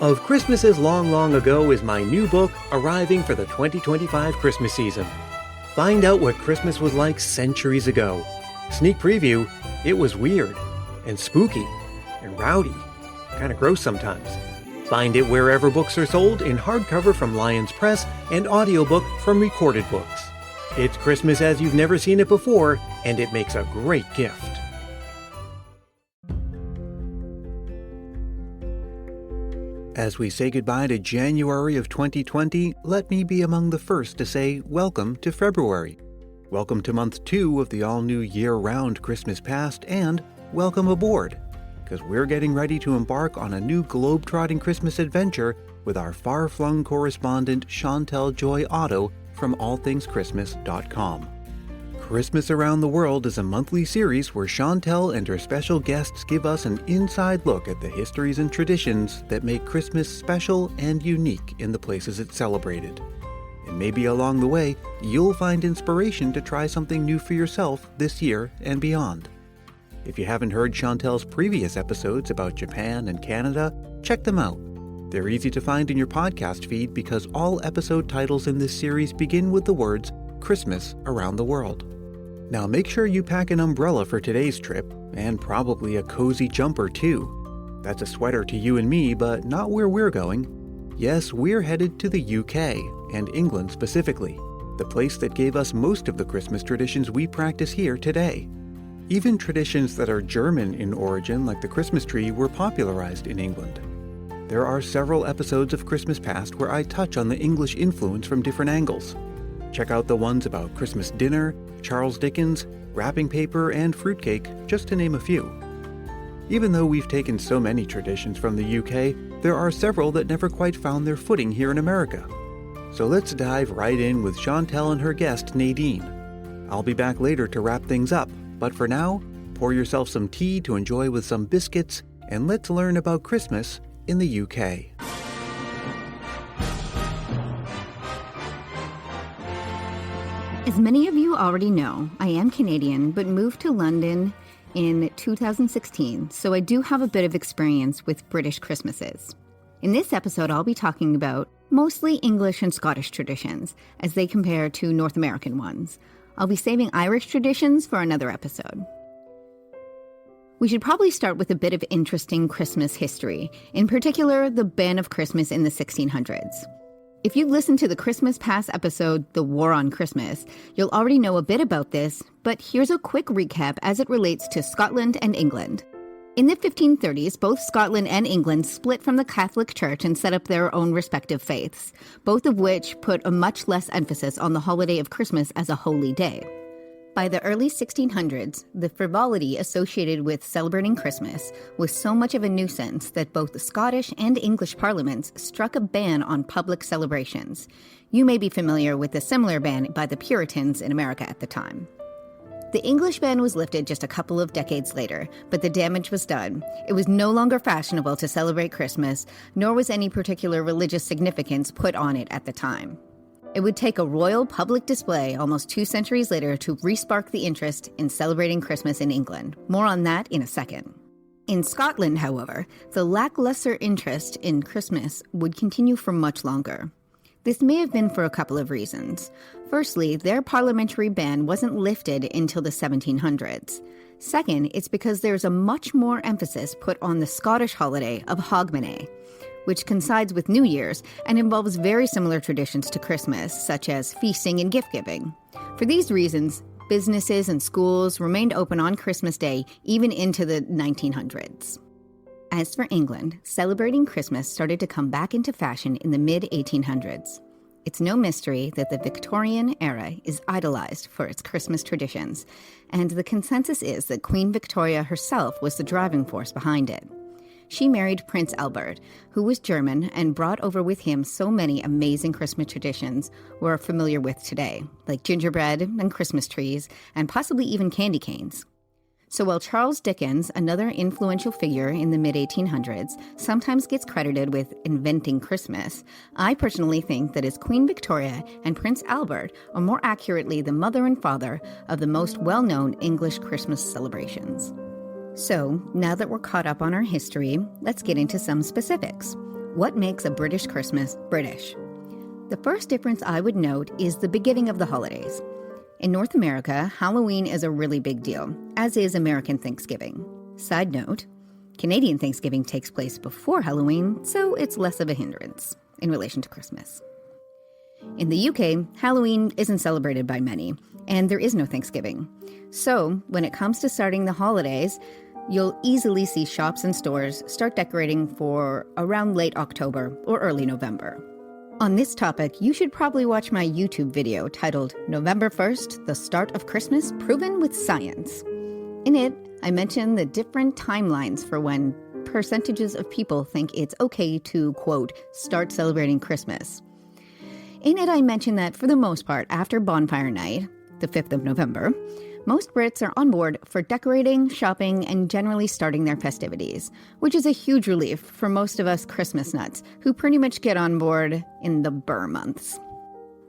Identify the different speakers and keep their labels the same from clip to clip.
Speaker 1: Of Christmases Long, Long Ago is my new book arriving for the 2025 Christmas season. Find out what Christmas was like centuries ago. Sneak preview, it was weird and spooky and rowdy, kind of gross sometimes. Find it wherever books are sold in hardcover from Lions Press and audiobook from Recorded Books. It's Christmas as you've never seen it before, and it makes a great gift. As we say goodbye to January of 2020, let me be among the first to say welcome to February. Welcome to month 2 of the all-new year-round Christmas past, and welcome aboard, because we're getting ready to embark on a new globe-trotting Christmas adventure with our far-flung correspondent Chantelle Joy Otto from allthingschristmas.com. Christmas Around the World is a monthly series where Chantelle and her special guests give us an inside look at the histories and traditions that make Christmas special and unique in the places it's celebrated. And maybe along the way, you'll find inspiration to try something new for yourself this year and beyond. If you haven't heard Chantelle's previous episodes about Japan and Canada, check them out. They're easy to find in your podcast feed because all episode titles in this series begin with the words Christmas Around the World. Now make sure you pack an umbrella for today's trip, and probably a cozy jumper too. That's a sweater to you and me, but not where we're going. Yes, we're headed to the UK, and England specifically, the place that gave us most of the Christmas traditions we practice here today. Even traditions that are German in origin, like the Christmas tree, were popularized in England. There are several episodes of Christmas Past where I touch on the English influence from different angles. Check out the ones about Christmas dinner, Charles Dickens, wrapping paper, and fruitcake, just to name a few. Even though we've taken so many traditions from the UK, there are several that never quite found their footing here in America. So let's dive right in with Chantelle and her guest, Nadine. I'll be back later to wrap things up, but for now, pour yourself some tea to enjoy with some biscuits, and let's learn about Christmas in the UK.
Speaker 2: As many of you already know, I am Canadian, but moved to London in 2016, so I do have a bit of experience with British Christmases. In this episode, I'll be talking about mostly English and Scottish traditions, as they compare to North American ones. I'll be saving Irish traditions for another episode. We should probably start with a bit of interesting Christmas history, in particular, the ban of Christmas in the 1600s. If you've listened to the Christmas Past episode, The War on Christmas, you'll already know a bit about this, but here's a quick recap as it relates to Scotland and England. In the 1530s, both Scotland and England split from the Catholic Church and set up their own respective faiths, both of which put a much less emphasis on the holiday of Christmas as a holy day. By the early 1600s, the frivolity associated with celebrating Christmas was so much of a nuisance that both the Scottish and English parliaments struck a ban on public celebrations. You may be familiar with a similar ban by the Puritans in America at the time. The English ban was lifted just a couple of decades later, but the damage was done. It was no longer fashionable to celebrate Christmas, nor was any particular religious significance put on it at the time. It would take a royal public display almost 2 centuries later to re-spark the interest in celebrating Christmas in England. More on that in a second. In Scotland, however, the lackluster interest in Christmas would continue for much longer. This may have been for a couple of reasons. Firstly, their parliamentary ban wasn't lifted until the 1700s. Second, it's because there's a much more emphasis put on the Scottish holiday of Hogmanay, which coincides with New Year's and involves very similar traditions to Christmas, such as feasting and gift-giving. For these reasons, businesses and schools remained open on Christmas Day even into the 1900s. As for England, celebrating Christmas started to come back into fashion in the mid-1800s. It's no mystery that the Victorian era is idolized for its Christmas traditions, and the consensus is that Queen Victoria herself was the driving force behind it. She married Prince Albert, who was German and brought over with him so many amazing Christmas traditions we're familiar with today, like gingerbread and Christmas trees, and possibly even candy canes. So while Charles Dickens, another influential figure in the mid-1800s, sometimes gets credited with inventing Christmas, I personally think that it's Queen Victoria and Prince Albert are more accurately the mother and father of the most well-known English Christmas celebrations. So, now that we're caught up on our history, let's get into some specifics. What makes a British Christmas British? The first difference I would note is the beginning of the holidays. In North America, Halloween is a really big deal, as is American Thanksgiving. Side note, Canadian Thanksgiving takes place before Halloween, so it's less of a hindrance in relation to Christmas. In the UK, Halloween isn't celebrated by many, and there is no Thanksgiving. So, when it comes to starting the holidays, you'll easily see shops and stores start decorating for around late October or early November. On this topic, you should probably watch my YouTube video titled November 1st, The Start of Christmas Proven with Science. In it, I mention the different timelines for when percentages of people think it's okay to, quote, start celebrating Christmas. In it, I mention that for the most part, after Bonfire Night, the 5th of November, most Brits are on board for decorating, shopping, and generally starting their festivities, which is a huge relief for most of us Christmas nuts who pretty much get on board in the Burr months.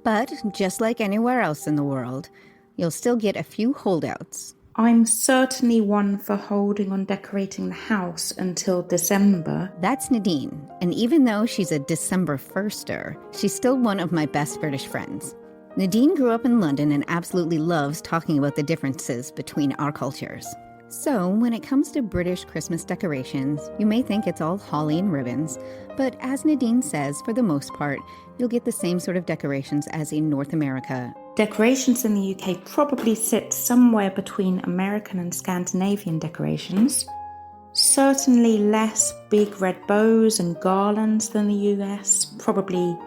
Speaker 2: But just like anywhere else in the world, you'll still get a few holdouts.
Speaker 3: I'm certainly one for holding on decorating the house until December.
Speaker 2: That's Nadine, and even though she's a December 1ster, she's still one of my best British friends. Nadine grew up in London and absolutely loves talking about the differences between our cultures. So, when it comes to British Christmas decorations, you may think it's all holly and ribbons, but as Nadine says, for the most part, you'll get the same sort of decorations as in North America.
Speaker 3: Decorations in the UK probably sit somewhere between American and Scandinavian decorations. Certainly less big red bows and garlands than the US, probably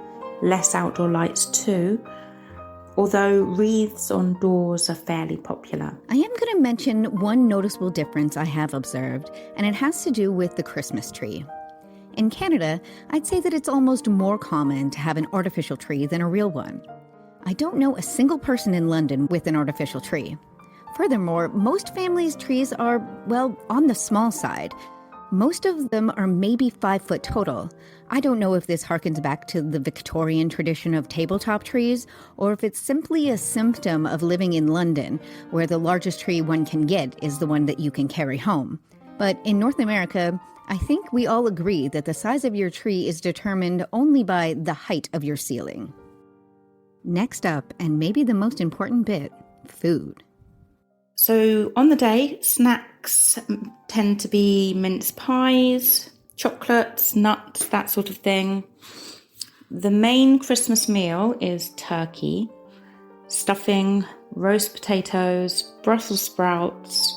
Speaker 3: less outdoor lights too. Although wreaths on doors are fairly popular.
Speaker 2: I am going to mention one noticeable difference I have observed, and it has to do with the Christmas tree. In Canada, I'd say that it's almost more common to have an artificial tree than a real one. I don't know a single person in London with an artificial tree. Furthermore, most families' trees are, well, on the small side. Most of them are maybe 5 foot total. I don't know if this harkens back to the Victorian tradition of tabletop trees, or if it's simply a symptom of living in London, where the largest tree one can get is the one that you can carry home. But in North America, I think we all agree that the size of your tree is determined only by the height of your ceiling. Next up, and maybe the most important bit, food.
Speaker 3: So on the day, snacks tend to be mince pies, chocolates, nuts, that sort of thing. The main Christmas meal is turkey, stuffing, roast potatoes, Brussels sprouts,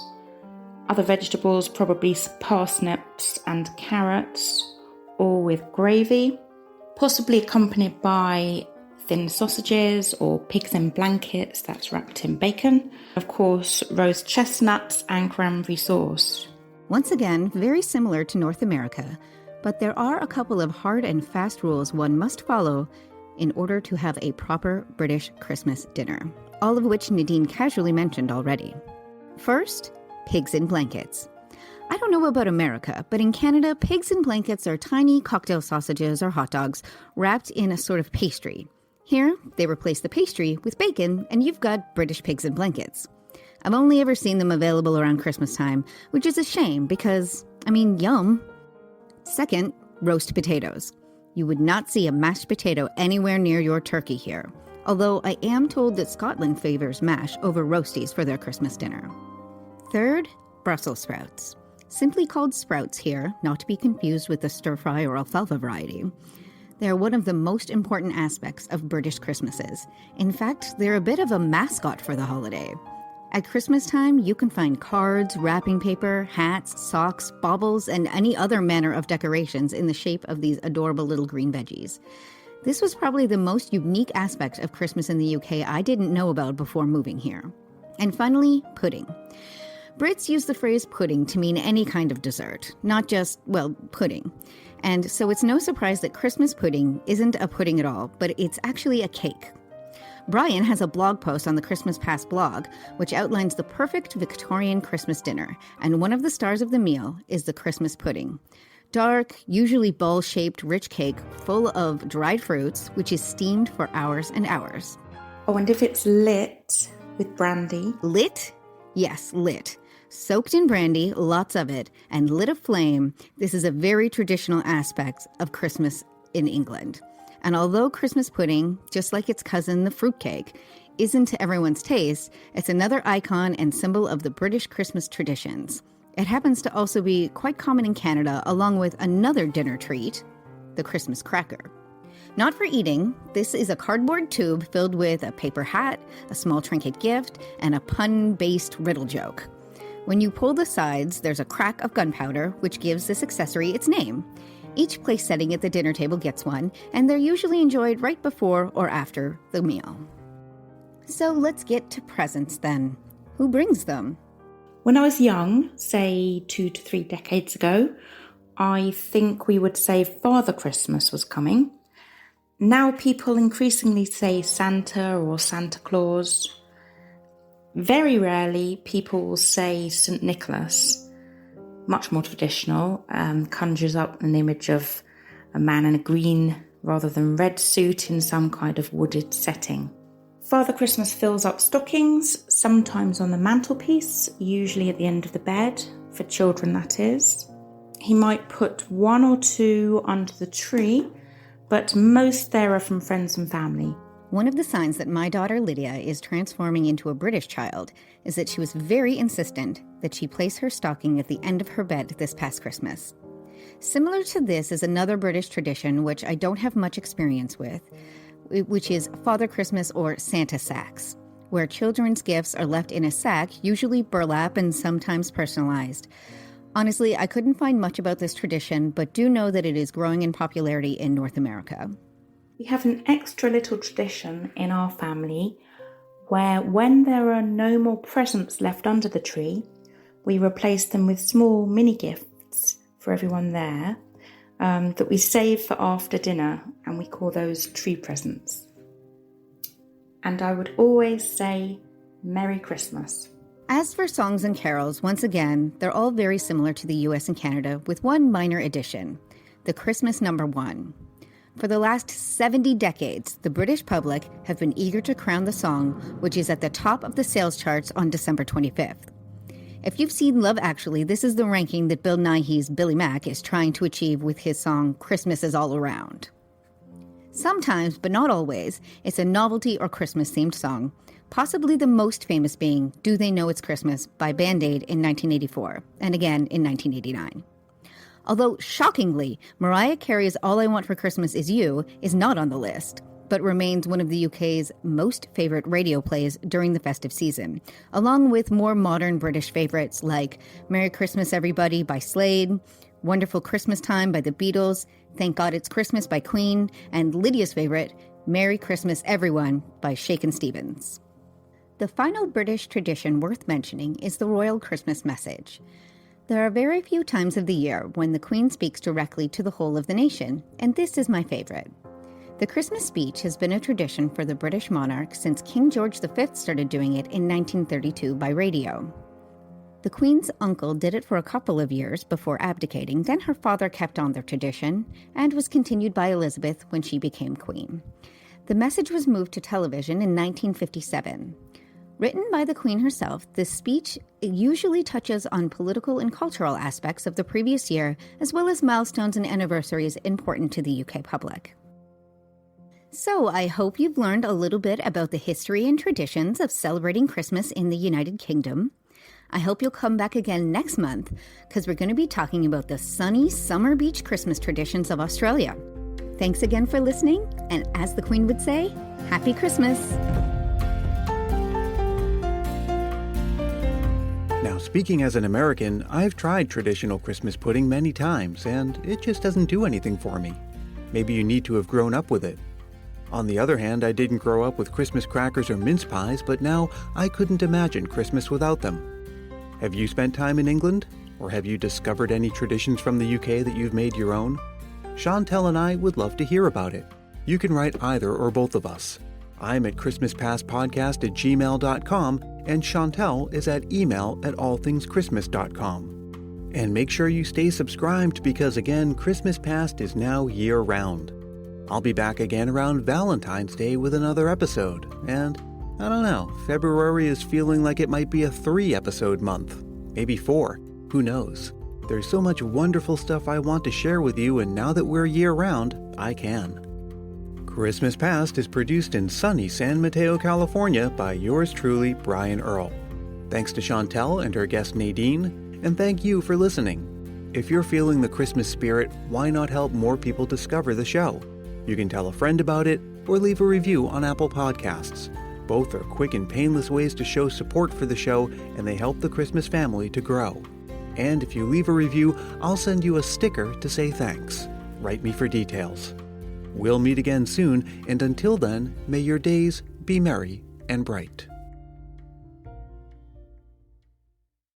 Speaker 3: other vegetables, probably parsnips and carrots, all with gravy, possibly accompanied by thin sausages or pigs in blankets that's wrapped in bacon. Of course, roast chestnuts and cranberry sauce.
Speaker 2: Once again, very similar to North America, but there are a couple of hard and fast rules one must follow in order to have a proper British Christmas dinner, all of which Nadine casually mentioned already. First, pigs in blankets. I don't know about America, but in Canada, pigs in blankets are tiny cocktail sausages or hot dogs wrapped in a sort of pastry. Here, they replace the pastry with bacon, and you've got British pigs in blankets. I've only ever seen them available around Christmas time, which is a shame because, yum. Second, roast potatoes. You would not see a mashed potato anywhere near your turkey here, although I am told that Scotland favors mash over roasties for their Christmas dinner. Third, Brussels sprouts. Simply called sprouts here, not to be confused with the stir-fry or alfalfa variety. They're one of the most important aspects of British Christmases. In fact, they're a bit of a mascot for the holiday. At Christmas time, you can find cards, wrapping paper, hats, socks, baubles, and any other manner of decorations in the shape of these adorable little green veggies. This was probably the most unique aspect of Christmas in the UK I didn't know about before moving here. And finally, pudding. Brits use the phrase pudding to mean any kind of dessert, not just, pudding. And so it's no surprise that Christmas pudding isn't a pudding at all, but it's actually a cake. Brian has a blog post on the Christmas Past blog, which outlines the perfect Victorian Christmas dinner, and one of the stars of the meal is the Christmas pudding. Dark, usually ball-shaped, rich cake full of dried fruits, which is steamed for hours and hours.
Speaker 3: Oh, and if it's lit with brandy?
Speaker 2: Lit? Yes, lit. Soaked in brandy, lots of it, and lit a flame, this is a very traditional aspect of Christmas in England. And although Christmas pudding, just like its cousin, the fruitcake, isn't to everyone's taste, it's another icon and symbol of the British Christmas traditions. It happens to also be quite common in Canada, along with another dinner treat, the Christmas cracker. Not for eating, this is a cardboard tube filled with a paper hat, a small trinket gift, and a pun-based riddle joke. When you pull the sides, there's a crack of gunpowder, which gives this accessory its name. Each place setting at the dinner table gets one, and they're usually enjoyed right before or after the meal. So let's get to presents then. Who brings them?
Speaker 3: When I was young, say 2 to 3 decades ago, I think we would say Father Christmas was coming. Now people increasingly say Santa or Santa Claus. Very rarely people will say St. Nicholas. Much more traditional, conjures up an image of a man in a green rather than red suit in some kind of wooded setting. Father Christmas fills up stockings, sometimes on the mantelpiece, usually at the end of the bed, for children that is. He might put 1 or 2 under the tree, but most there are from friends and family.
Speaker 2: One of the signs that my daughter Lydia is transforming into a British child is that she was very insistent that she place her stocking at the end of her bed this past Christmas. Similar to this is another British tradition which I don't have much experience with, which is Father Christmas or Santa sacks, where children's gifts are left in a sack, usually burlap and sometimes personalized. Honestly, I couldn't find much about this tradition, but do know that it is growing in popularity in North America.
Speaker 3: We have an extra little tradition in our family where when there are no more presents left under the tree, we replace them with small mini gifts for everyone there that we save for after dinner, and we call those tree presents. And I would always say Merry Christmas.
Speaker 2: As for songs and carols, once again, they're all very similar to the US and Canada with one minor addition, the Christmas number 1. For the last 70 decades, the British public have been eager to crown the song, which is at the top of the sales charts on December 25th. If you've seen Love Actually, this is the ranking that Bill Nighy's Billy Mack is trying to achieve with his song Christmas is All Around. Sometimes, but not always, it's a novelty or Christmas-themed song, possibly the most famous being Do They Know It's Christmas by Band Aid in 1984, and again in 1989. Although, shockingly, Mariah Carey's All I Want for Christmas Is You is not on the list, but remains one of the UK's most favorite radio plays during the festive season, along with more modern British favorites like Merry Christmas Everybody by Slade, Wonderful Christmas Time by the Beatles, Thank God It's Christmas by Queen, and Lydia's favorite, Merry Christmas Everyone by Shakin' Stevens. The final British tradition worth mentioning is the royal Christmas message. There are very few times of the year when the Queen speaks directly to the whole of the nation, and this is my favorite. The Christmas speech has been a tradition for the British monarch since King George V started doing it in 1932 by radio. The Queen's uncle did it for a couple of years before abdicating, then her father kept on their tradition, and was continued by Elizabeth when she became Queen. The message was moved to television in 1957. Written by the Queen herself, this speech usually touches on political and cultural aspects of the previous year, as well as milestones and anniversaries important to the UK public. So I hope you've learned a little bit about the history and traditions of celebrating Christmas in the United Kingdom. I hope you'll come back again next month, because we're going to be talking about the sunny summer beach Christmas traditions of Australia. Thanks again for listening, and as the Queen would say, Happy Christmas!
Speaker 1: Now, speaking as an American, I've tried traditional Christmas pudding many times, and it just doesn't do anything for me. Maybe you need to have grown up with it. On the other hand, I didn't grow up with Christmas crackers or mince pies, but now I couldn't imagine Christmas without them. Have you spent time in England? Or have you discovered any traditions from the UK that you've made your own? Chantelle and I would love to hear about it. You can write either or both of us. I'm at christmaspastpodcast@gmail.com, and Chantelle is at email@allthingschristmas.com. And make sure you stay subscribed because, again, Christmas Past is now year-round. I'll be back again around Valentine's Day with another episode, and I don't know, February is feeling like it might be a 3-episode month. maybe 4, who knows? There's so much wonderful stuff I want to share with you, and now that we're year-round, I can. Christmas Past is produced in sunny San Mateo, California by yours truly, Brian Earl. Thanks to Chantelle and her guest Nadine, and thank you for listening. If you're feeling the Christmas spirit, why not help more people discover the show? You can tell a friend about it or leave a review on Apple Podcasts. Both are quick and painless ways to show support for the show, and they help the Christmas family to grow. And if you leave a review, I'll send you a sticker to say thanks. Write me for details. We'll meet again soon, and until then, may your days be merry and bright.